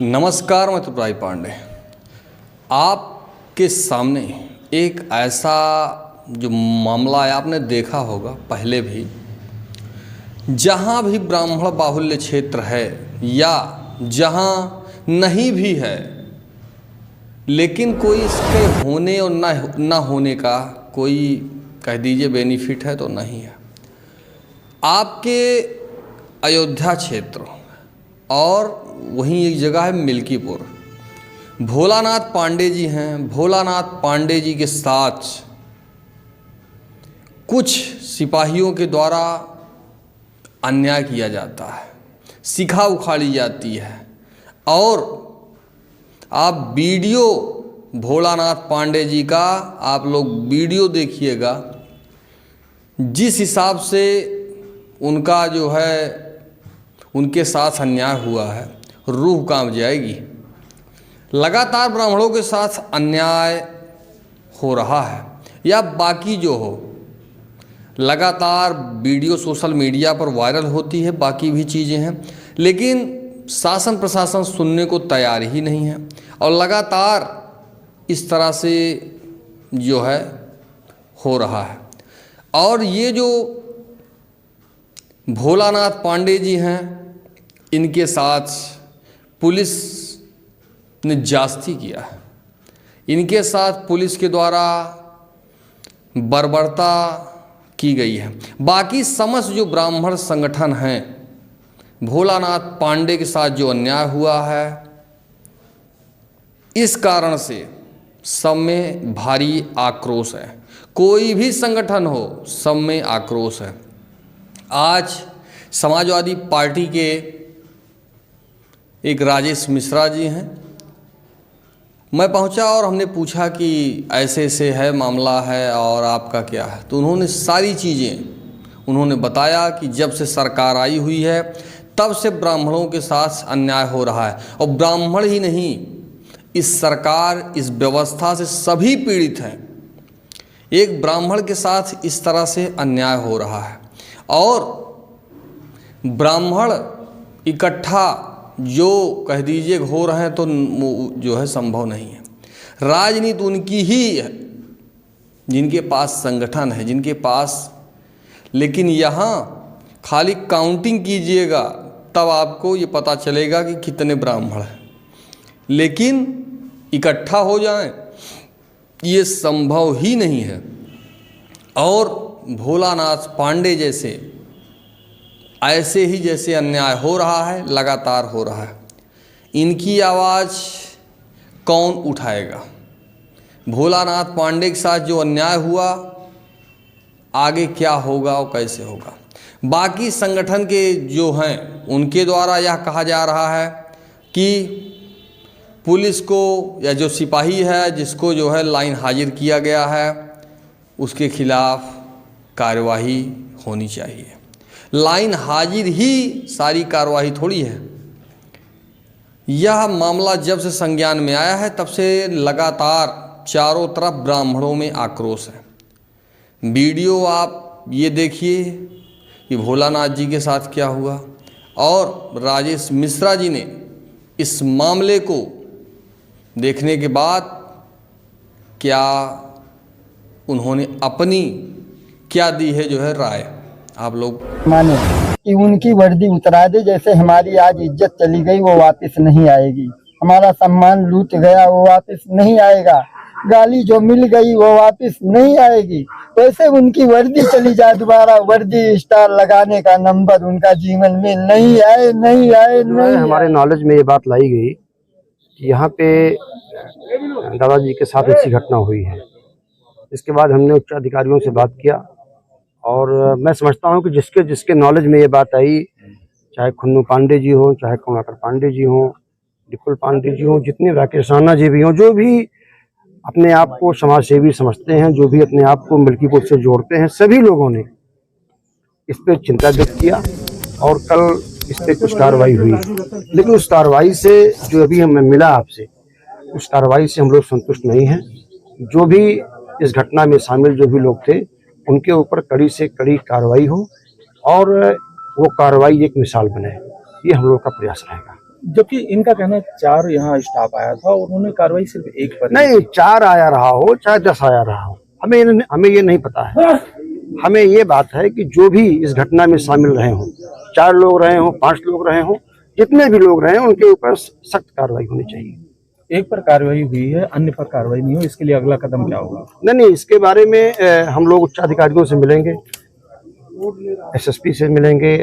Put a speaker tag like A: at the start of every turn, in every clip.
A: नमस्कार, मैं त्रिपुरारी पांडे आपके सामने एक ऐसा जो मामला है, आपने देखा होगा पहले भी। जहाँ भी ब्राह्मण बाहुल्य क्षेत्र है या जहाँ नहीं भी है, लेकिन कोई इसके होने और ना होने का कोई कह दीजिए बेनिफिट है तो नहीं है। आपके अयोध्या क्षेत्र और वहीं एक जगह है मिल्कीपुर, भोलानाथ पांडे जी हैं। भोलानाथ पांडे जी के साथ कुछ सिपाहियों के द्वारा अन्याय किया जाता है, शिखा उखाड़ी जाती है। और आप वीडियो भोलानाथ पांडे जी का आप लोग वीडियो देखिएगा, जिस हिसाब से उनका जो है उनके साथ अन्याय हुआ है, रूह कांप जाएगी। लगातार ब्राह्मणों के साथ अन्याय हो रहा है या बाकी जो हो, लगातार वीडियो सोशल मीडिया पर वायरल होती है, बाकी भी चीज़ें हैं, लेकिन शासन प्रशासन सुनने को तैयार ही नहीं है। और लगातार इस तरह से जो है हो रहा है। और ये जो भोलानाथ पांडे जी हैं, इनके साथ पुलिस ने जास्ती किया है। इनके साथ पुलिस के द्वारा बर्बरता की गई है। बाकी समस्त जो ब्राह्मण संगठन हैं, भोलानाथ पांडे के साथ जो अन्याय हुआ है, इस कारण से सब में भारी आक्रोश है। कोई भी संगठन हो, सब में आक्रोश है। आज समाजवादी पार्टी के एक राजेश मिश्रा जी हैं, मैं पहुंचा और हमने पूछा कि ऐसे ऐसे है मामला है और आपका क्या है। तो उन्होंने सारी चीज़ें उन्होंने बताया कि जब से सरकार आई हुई है तब से ब्राह्मणों के साथ अन्याय हो रहा है। और ब्राह्मण ही नहीं, इस सरकार, इस व्यवस्था से सभी पीड़ित हैं। एक ब्राह्मण के साथ इस तरह से अन्याय हो रहा है और ब्राह्मण इकट्ठा जो कह दीजिए हो रहे हैं तो जो है संभव नहीं है। राजनीति उनकी ही है जिनके पास संगठन है, जिनके पास। लेकिन यहाँ खाली काउंटिंग कीजिएगा तब आपको ये पता चलेगा कि कितने ब्राह्मण हैं, लेकिन इकट्ठा हो जाएं ये संभव ही नहीं है। और भोलानाथ पांडे जैसे ऐसे ही जैसे अन्याय हो रहा है, लगातार हो रहा है, इनकी आवाज़ कौन उठाएगा? भोलानाथ पांडे के साथ जो अन्याय हुआ, आगे क्या होगा और कैसे होगा? बाकी संगठन के जो हैं उनके द्वारा यह कहा जा रहा है कि पुलिस को या जो सिपाही है जिसको जो है लाइन हाजिर किया गया है, उसके खिलाफ कार्यवाही होनी चाहिए। लाइन हाजिर ही सारी कार्रवाई थोड़ी है। यह मामला जब से संज्ञान में आया है तब से लगातार चारों तरफ ब्राह्मणों में आक्रोश है। वीडियो आप ये देखिए कि भोलानाथ जी के साथ क्या हुआ। और राजेश मिश्रा जी ने इस मामले को देखने के बाद क्या उन्होंने अपनी क्या दी है जो है राय, आप लोग
B: माने कि उनकी वर्दी उतरा दे। जैसे हमारी आज इज्जत चली गई वो वापस नहीं आएगी, हमारा सम्मान लूट गया वो वापस नहीं आएगा, गाली जो मिल गई वो वापस नहीं आएगी। वैसे उनकी वर्दी चली जाए, दोबारा वर्दी स्टार लगाने का नंबर उनका जीवन में नहीं आए, नहीं आए, नहीं।
C: हमारे नॉलेज में ये बात लाई गई कि यहाँ पे दादाजी के साथ अच्छी घटना हुई है। इसके बाद हमने उच्च अधिकारियों से बात किया और मैं समझता हूँ कि जिसके जिसके नॉलेज में ये बात आई, चाहे खुन्नू पांडे जी हो, चाहे करुणाकर पांडे जी हो, विपुल पांडे जी हो, जितने राकेश राणा जी भी हों, जो भी अपने आप को समाज सेवी समझते हैं, जो भी अपने आप को मिल्कीपुर से जोड़ते हैं, सभी लोगों ने इस पर चिंता व्यक्त किया और कल इस पर कुछ कार्रवाई हुई। लेकिन उस कार्रवाई से जो अभी हमें मिला आपसे, उस कार्रवाई से हम लोग संतुष्ट नहीं हैं। जो भी इस घटना में शामिल जो भी लोग थे, उनके ऊपर कड़ी से कड़ी कार्रवाई हो और वो कार्रवाई एक मिसाल बने, ये हम लोग का प्रयास रहेगा।
D: जबकि इनका कहना है 4 यहाँ स्टाफ आया था और उन्होंने कार्रवाई सिर्फ 1 पर
C: नहीं, 4 आया रहा हो चाहे 10 आया रहा हो, हमें ये नहीं पता है। हमें ये बात है कि जो भी इस घटना में शामिल रहे हों, 4 लोग रहे हों, 5 लोग रहे हों, जितने भी लोग रहे हों, उनके ऊपर सख्त कार्रवाई होनी चाहिए।
D: एक पर कार्रवाई हुई है, अन्य पर कार्रवाई नहीं हो, इसके लिए अगला कदम क्या होगा?
C: नहीं, इसके बारे में हम लोग उच्च अधिकारियों से मिलेंगे, एसएसपी से मिलेंगे,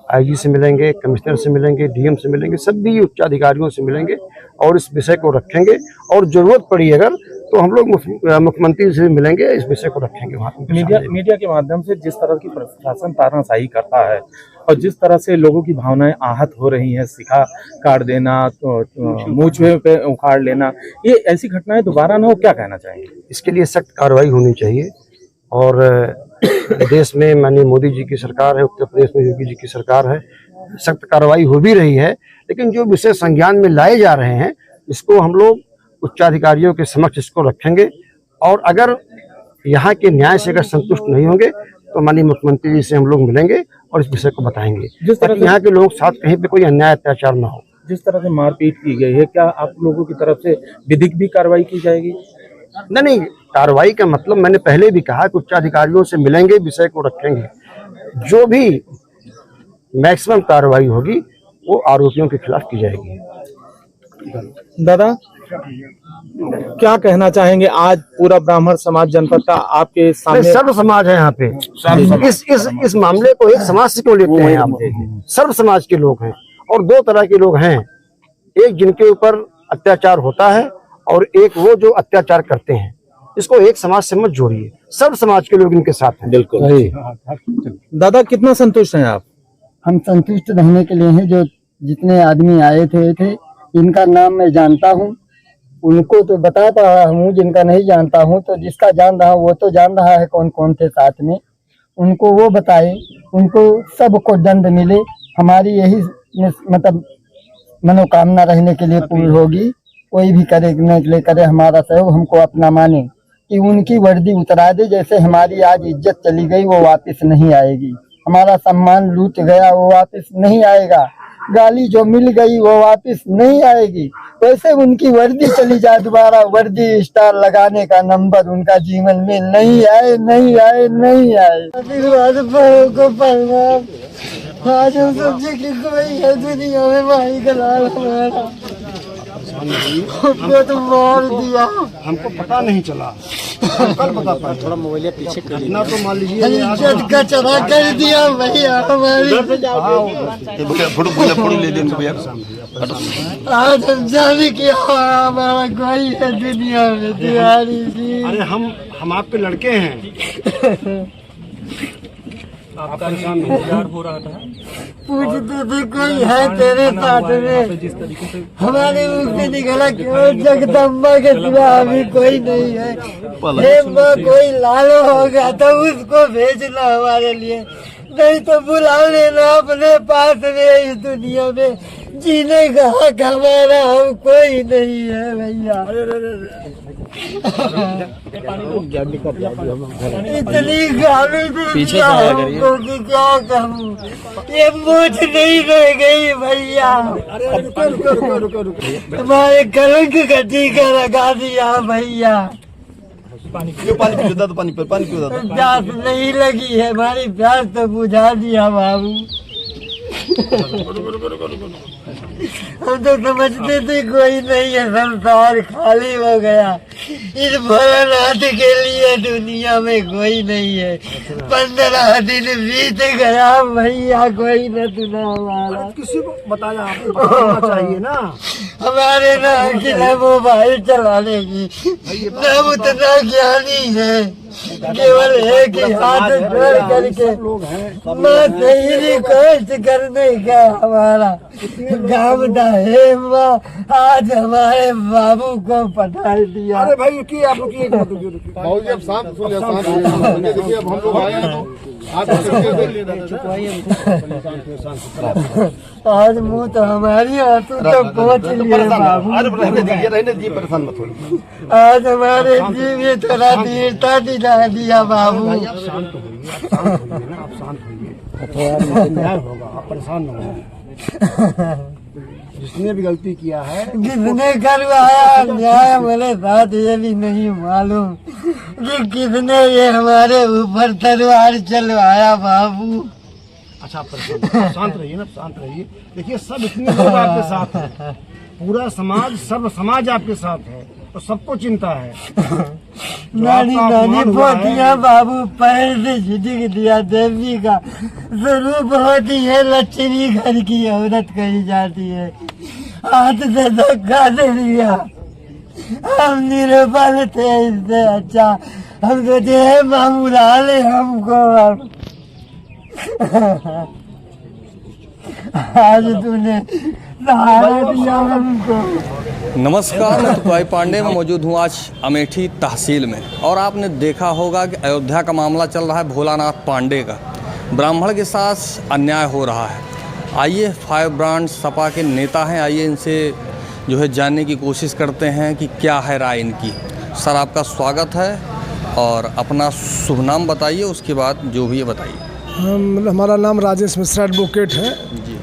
C: आईजी से मिलेंगे, कमिश्नर से मिलेंगे, डीएम से मिलेंगे, सभी उच्च अधिकारियों से मिलेंगे और इस विषय को रखेंगे। और जरूरत पड़ी अगर तो हम लोग मुख्यमंत्री से भी मिलेंगे, इस विषय को रखेंगे वहाँ।
D: मीडिया के माध्यम से जिस तरह की प्रशासन तानाशाही करता है और जिस तरह से लोगों की भावनाएं आहत हो रही हैं, सिखा काट देना, मूंछें पे उखाड़ लेना, ये ऐसी घटनाएं दोबारा ना हो, क्या कहना चाहेंगे?
C: इसके लिए सख्त कार्रवाई होनी चाहिए। और देश में माननीय मोदी जी की सरकार है, उत्तर प्रदेश में योगी जी की सरकार है, सख्त कार्रवाई हो भी रही है। लेकिन जो विषय संज्ञान में लाए जा रहे हैं, इसको हम लोग उच्चाधिकारियों के समक्ष इसको रखेंगे। और अगर यहाँ के न्याय से अगर संतुष्ट नहीं होंगे तो माननीय मुख्यमंत्री जी से हम लोग मिलेंगे और इस विषय को बताएंगे, जिस तरह यहाँ के लोगों के साथ कहीं पे कोई अन्याय अत्याचार ना हो।
D: जिस तरह से मारपीट की गई है, क्या आप लोगों की तरफ से विधिक भी कार्रवाई की जाएगी?
C: नहीं, कार्रवाई का मतलब मैंने पहले भी कहा कि उच्चाधिकारियों से मिलेंगे, विषय को रखेंगे। जो भी मैक्सिमम कार्रवाई होगी वो आरोपियों के खिलाफ की जाएगी।
D: दादा, क्या कहना चाहेंगे? आज पूरा ब्राह्मण समाज जनपद का आपके सामने,
C: सर्व समाज है यहाँ पे। इस मामले को एक समाज से क्यों लेते हैं आप? सर्व समाज के लोग हैं और 2 तरह के लोग हैं, एक जिनके ऊपर अत्याचार होता है और एक वो जो अत्याचार करते हैं। इसको एक समाज से मत जोड़िए, सर्व समाज के लोग इनके साथ हैं।
D: बिल्कुल। दादा, कितना संतुष्ट हैं आप?
B: हम संतुष्ट रहने के लिए हैं। जो जितने आदमी आए थे इनका नाम मैं जानता हूँ, उनको तो बता रहा हूँ, जिनका नहीं जानता हूँ तो जिसका जान रहा वो तो जान रहा है कौन कौन थे साथ में, उनको वो बताए, उनको सबको दंड मिले। हमारी यही मतलब मनोकामना रहने के लिए पूरी होगी। कोई भी करने के लिए करे हमारा सहयोग, हमको अपना माने कि उनकी वर्दी उतरा दे। जैसे हमारी आज इज्जत चली गई वो वापस नहीं आएगी, हमारा सम्मान लूट गया वो वापस नहीं आएगा, गाली जो मिल गई वो वापस नहीं आएगी, वैसे उनकी वर्दी चली जाए, दोबारा वर्दी स्टार लगाने का नंबर उनका जीवन में नहीं आए, नहीं आए, नहीं आए। आज हम सबसे की कोई है दुनिया में, भाई का लाल हमारा हमको तो मार दिया,
C: हमको पता नहीं चला, कल पता पड़ा। थोड़ा मोबाइल पीछे कर इतना तो मान लीजिए
B: इज्जत का चढ़ा कर दिया भैया हमारी।
A: फोटो ले दें भैया।
B: आज हम जाने की हमारा कोई है दुनिया में तिवारी जी।
C: अरे हम आपके लड़के हैं।
D: आप परेशान इंतजार हो रहा था,
B: पूछते थे कोई है तेरे साथ में,
D: जिस तरीके से
B: हमारे मुख से निकला क्यों जगदम्बा के सिवा अभी कोई नहीं है। हे माँ, कोई लालो होगा तो उसको भेजना हमारे लिए, नहीं तो बुला लेना अपने पास में। इस दुनिया में जीने का हक हमारा हम कोई नहीं है भैया। इतनी गाली दी हमको कि क्या कहूँ, ये मूछ नहीं रह गई भैया। हमारे कलंक का टीका लगा दिया भैया।
A: पानी पियो
B: प्यास नहीं लगी है, हमारी प्यास तो बुझा दिया बाबू। हम तो समझते थे कोई नहीं है, संसार खाली हो गया। इस भोलेनाथ के लिए दुनिया में कोई नहीं है। 15 दिन बीत गया भैया, कोई न सुना हमारा।
C: किसी को बताया आपको बताना चाहिए ना।
B: हमारे ना किला मोबाइल चलाने की न उतना ज्ञानी है, केवल एक ही हाथ जोड़ करके माँ से रिक्वेस्ट करने का हमारा काम था। हे माँ, आज हमारे बाबू को पटा दिया।
C: अरे भाई रुकिए, आप रुकिए,
E: अब शांत हो जाए, देखिए अब हम लोग आए हैं तो
B: आज मुँह तो हमारी आंसू तो पहुँच लिए बाबू।
C: रहने दीजिए, परेशान मत होइए।
B: आज हमारे जीव में थोड़ा धीरता दिला दिया बाबू।
C: आप शांत होइए ना, आप शांत होइए, न्याय होगा, आप परेशान न होइए। जिसने भी गलती किया है
B: किसने करवाया न्याय मेरे साथ ये भी नहीं मालूम कि किसने ये हमारे ऊपर तलवार चलवाया बाबू।
C: अच्छा आप शांत रहिए ना, शांत रहिए। देखिए सब इतने लोग आपके साथ हैं, पूरा समाज, सर्व समाज आपके साथ है तो सबको चिंता है।
B: नानी नानी पोतिया बाबू पैर से झिटक दिया। देवी का स्वरूप होती है, लक्ष्मी घर की औरत कही जाती है। हाथ से धक्का दे दिया, हम निरुपल थे, इससे अच्छा हम कहते हैं मामूला ले हमको अब। आज तूने सहारा दिया हमको।
A: नमस्कार, मैं तुकाई पांडे में मौजूद हूँ आज अमेठी तहसील में। और आपने देखा होगा कि अयोध्या का मामला चल रहा है भोलानाथ पांडे का। ब्राह्मण के साथ अन्याय हो रहा है। आइए, फायर ब्रांड सपा के नेता हैं, आइए इनसे जो है जानने की कोशिश करते हैं कि क्या है राय इनकी। सर आपका स्वागत है और अपना शुभ नाम बताइए, उसके बाद जो भी है बताइए।
F: हमारा नाम राजेश मिश्रा एडवोकेट है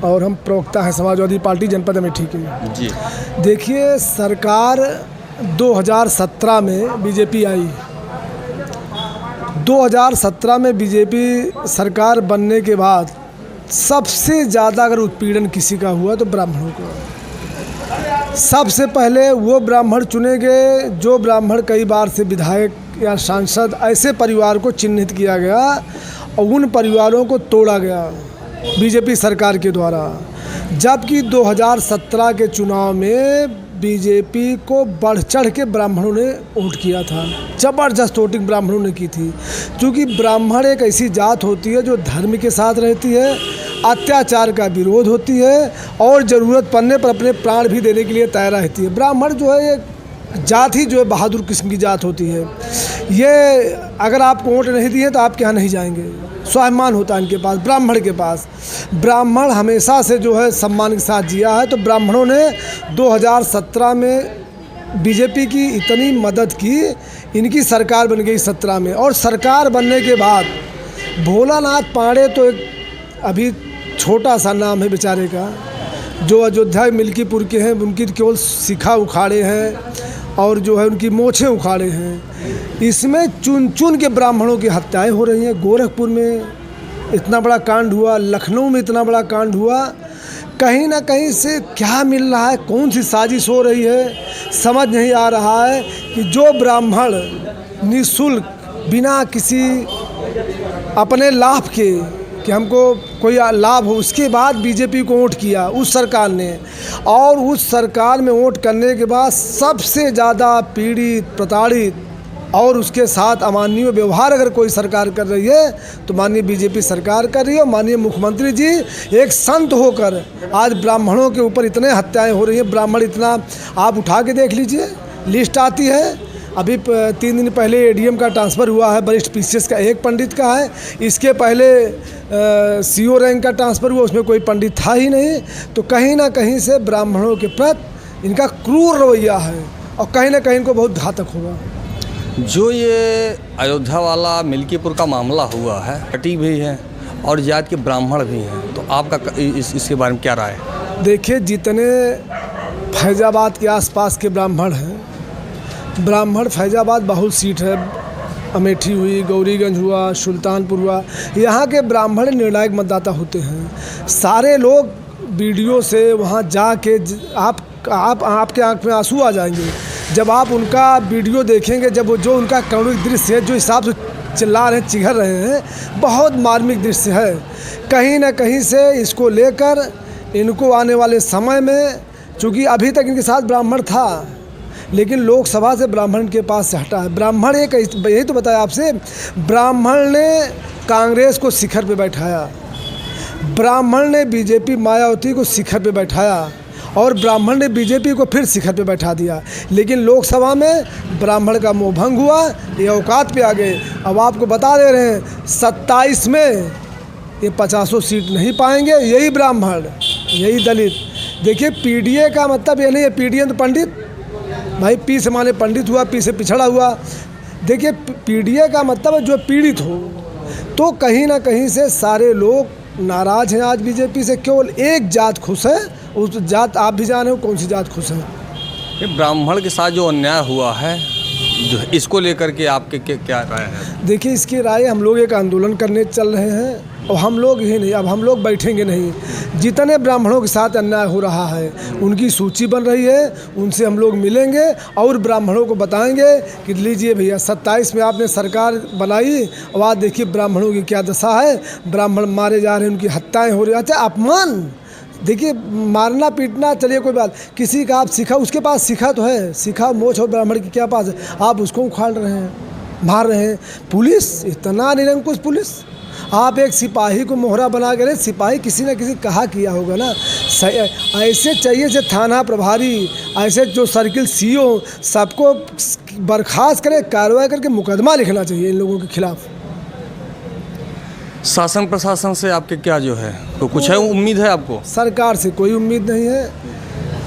F: और हम प्रवक्ता हैं समाजवादी पार्टी जनपद अमेठी के।
A: जी
F: देखिए, सरकार 2017 में बीजेपी आई। 2017 में बीजेपी सरकार बनने के बाद सबसे ज़्यादा अगर उत्पीड़न किसी का हुआ तो ब्राह्मणों को। सबसे पहले वो ब्राह्मण चुने गए जो ब्राह्मण कई बार से विधायक या सांसद, ऐसे परिवार को चिन्हित किया गया और उन परिवारों को तोड़ा गया बीजेपी सरकार के द्वारा। जबकि 2017 के चुनाव में बीजेपी को बढ़ चढ़ के ब्राह्मणों ने वोट किया था। ज़बरदस्त वोटिंग ब्राह्मणों ने की थी, क्योंकि ब्राह्मण एक ऐसी जात होती है जो धर्म के साथ रहती है, अत्याचार का विरोध होती है और ज़रूरत पड़ने पर अपने प्राण भी देने के लिए तैयार रहती है। ब्राह्मण जो है एक जात ही जो है बहादुर किस्म की जात होती है। ये अगर आपको वोट नहीं दिए तो आपके यहाँ नहीं जाएंगे, स्वाभिमान होता है इनके पास, ब्राह्मण के पास। ब्राह्मण हमेशा से जो है सम्मान के साथ जिया है। तो ब्राह्मणों ने 2017 में बीजेपी की इतनी मदद की, इनकी सरकार बन गई 17 में। और सरकार बनने के बाद भोलानाथ पांडे तो एक अभी छोटा सा नाम है बेचारे का, जो अयोध्या मिल्कीपुर के हैं, उनकी केवल शिखा उखाड़े हैं और जो है उनकी मोछें उखाड़े हैं। इसमें चुन चुन के ब्राह्मणों की हत्याएं हो रही हैं। गोरखपुर में इतना बड़ा कांड हुआ, लखनऊ में इतना बड़ा कांड हुआ। कहीं ना कहीं से क्या मिल रहा है, कौन सी साजिश हो रही है, समझ नहीं आ रहा है कि जो ब्राह्मण निःशुल्क बिना किसी अपने लाभ के कि हमको कोई लाभ हो, उसके बाद बीजेपी को वोट किया उस सरकार ने। और उस सरकार में वोट करने के बाद सबसे ज़्यादा पीड़ित, प्रताड़ित और उसके साथ अमानवीय व्यवहार अगर कोई सरकार कर रही है तो माननीय बीजेपी सरकार कर रही है। और माननीय मुख्यमंत्री जी एक संत होकर आज ब्राह्मणों के ऊपर इतने हत्याएं हो रही हैं। ब्राह्मण इतना, आप उठा के देख लीजिए, लिस्ट आती है। अभी 3 दिन पहले एडीएम का ट्रांसफ़र हुआ है, वरिष्ठ पीसीएस का एक पंडित का है। इसके पहले सीओ रैंक का ट्रांसफ़र हुआ, उसमें कोई पंडित था ही नहीं। तो कहीं ना कहीं से ब्राह्मणों के प्रति इनका क्रूर रवैया है और कहीं ना कहीं इनको बहुत घातक होगा।
A: जो ये अयोध्या वाला मिल्कीपुर का मामला हुआ है, कटी भी है और जात के ब्राह्मण भी हैं, तो आपका इसके बारे में क्या राय है?
F: देखिए, जितने फैज़ाबाद के आसपास के ब्राह्मण हैं, ब्राह्मण फैज़ाबाद बहुल सीट है, अमेठी हुई, गौरीगंज हुआ, सुल्तानपुर हुआ, यहाँ के ब्राह्मण निर्णायक मतदाता होते हैं। सारे लोग वीडियो से वहाँ जाके आपके आँख में आंसू आ जाएंगे जब आप उनका वीडियो देखेंगे। जब वो जो उनका करुणिक दृश्य है, जो हिसाब से चिल्ला रहे हैं, चिघर रहे हैं, बहुत मार्मिक दृश्य है। कहीं ना कहीं से इसको लेकर इनको आने वाले समय में, चूँकि अभी तक इनके साथ ब्राह्मण था लेकिन लोकसभा से ब्राह्मण के पास से हटा है। ब्राह्मण एक, यही तो बताया आपसे, ब्राह्मण ने कांग्रेस को शिखर पे बैठाया, ब्राह्मण ने बीजेपी मायावती को शिखर पे बैठाया और ब्राह्मण ने बीजेपी को फिर शिखर पे बैठा दिया। लेकिन लोकसभा में ब्राह्मण का मोह भंग हुआ, ये औकात पे आ गए। अब आपको बता दे रहे हैं 27 में ये 50 सीट नहीं पाएंगे, यही ब्राह्मण, यही दलित। देखिए, पीडीए का मतलब ये नहीं है, पीडीए तो पंडित भाई, पी से माने पंडित हुआ, पी से पिछड़ा हुआ। देखिए, पीडीए का मतलब है जो पीड़ित हो। तो कहीं ना कहीं से सारे लोग नाराज़ हैं आज बीजेपी से। केवल एक जात खुश है उस जात आप भी जाने हो कौन सी जात खुश है।
A: ये ब्राह्मण के साथ जो अन्याय हुआ है, जो इसको लेकर के आपके क्या राय है?
F: देखिए, इसकी राय हम लोग एक आंदोलन करने चल रहे हैं और हम लोग ही नहीं, अब हम लोग बैठेंगे नहीं। जितने ब्राह्मणों के साथ अन्याय हो रहा है उनकी सूची बन रही है, उनसे हम लोग मिलेंगे और ब्राह्मणों को बताएंगे कि लीजिए भैया 27 में आपने सरकार बनाई और आज देखिए ब्राह्मणों की क्या दशा है, ब्राह्मण मारे जा रहे हैं, उनकी हत्याएँ हो रही हैं। अच्छा, अपमान, देखिए मारना पीटना चलिए कोई बात, किसी का आप सिखा, उसके पास सिखा तो है, सिखा मोछ और ब्राह्मण के क्या पास है, आप उसको उखाड़ रहे हैं, मार रहे हैं। पुलिस इतना निरंकुश पुलिस, आप एक सिपाही को मोहरा बना के, सिपाही किसी न किसी कहा किया होगा ना, ऐसे चाहिए जो थाना प्रभारी, ऐसे जो सर्किल सीओ, सबको बर्खास्त करे, कार्रवाई करके मुकदमा लिखना चाहिए इन लोगों के खिलाफ।
A: शासन प्रशासन से आपके क्या जो है, तो कुछ है उम्मीद है आपको?
F: सरकार से कोई उम्मीद नहीं है।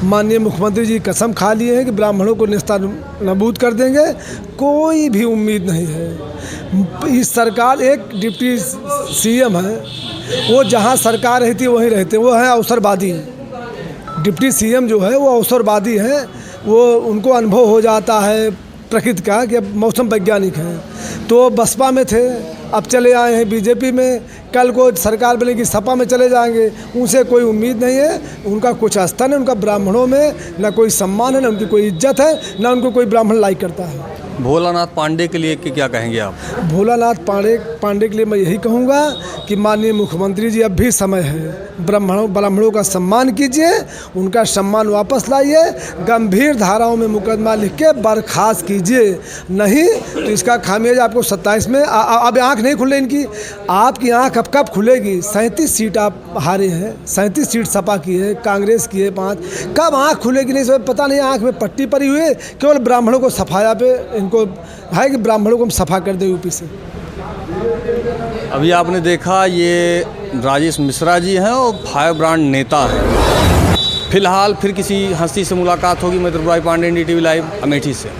F: माननीय मुख्यमंत्री जी कसम खा लिए हैं कि ब्राह्मणों को नेस्तनाबूद कर देंगे, कोई भी उम्मीद नहीं है। इस सरकार, एक डिप्टी सीएम है, वो जहां सरकार रहती है वहीं रहते, वो है अवसरवादी। डिप्टी सीएम जो है वो अवसरवादी है, वो उनको अनुभव हो जाता है प्रकृति का कि अब मौसम वैज्ञानिक हैं। तो बसपा में थे, अब चले आए हैं बीजेपी में, कल को सरकार बनेगी सपा में चले जाएंगे, उनसे कोई उम्मीद नहीं है। उनका कुछ आस्था नहीं, उनका ब्राह्मणों में ना कोई सम्मान है, ना उनकी कोई इज्जत है, ना उनको कोई ब्राह्मण लाइक करता है।
A: भोलानाथ पांडे के लिए क्या कहेंगे आप?
F: भोलानाथ पांडे के लिए मैं यही कहूँगा कि माननीय मुख्यमंत्री जी अब भी समय है, ब्राह्मणों का सम्मान कीजिए, उनका सम्मान वापस लाइए, गंभीर धाराओं में मुकदमा लिख के बर्खास्त कीजिए, नहीं तो इसका खामियाजा आपको 27 में अब आँख नहीं खुले इनकी, आपकी आँख अब कब खुलेगी? 37 सीट आप हारे हैं, 37 सीट सपा की है, कांग्रेस की है 5, कब आँख खुलेगी नहीं सब पता नहीं। आँख में पट्टी पड़ी हुई है, केवल ब्राह्मणों को सफाया पे इनको है कि ब्राह्मणों को हम सफा कर दें यूपी से।
A: अभी आपने देखा ये राजेश मिश्रा जी हैं और फायर ब्रांड नेता हैं। फिलहाल फिर किसी हस्ती से मुलाकात होगी। मैं त्रिपुरारी पांडे, NDTV लाइव, अमेठी से।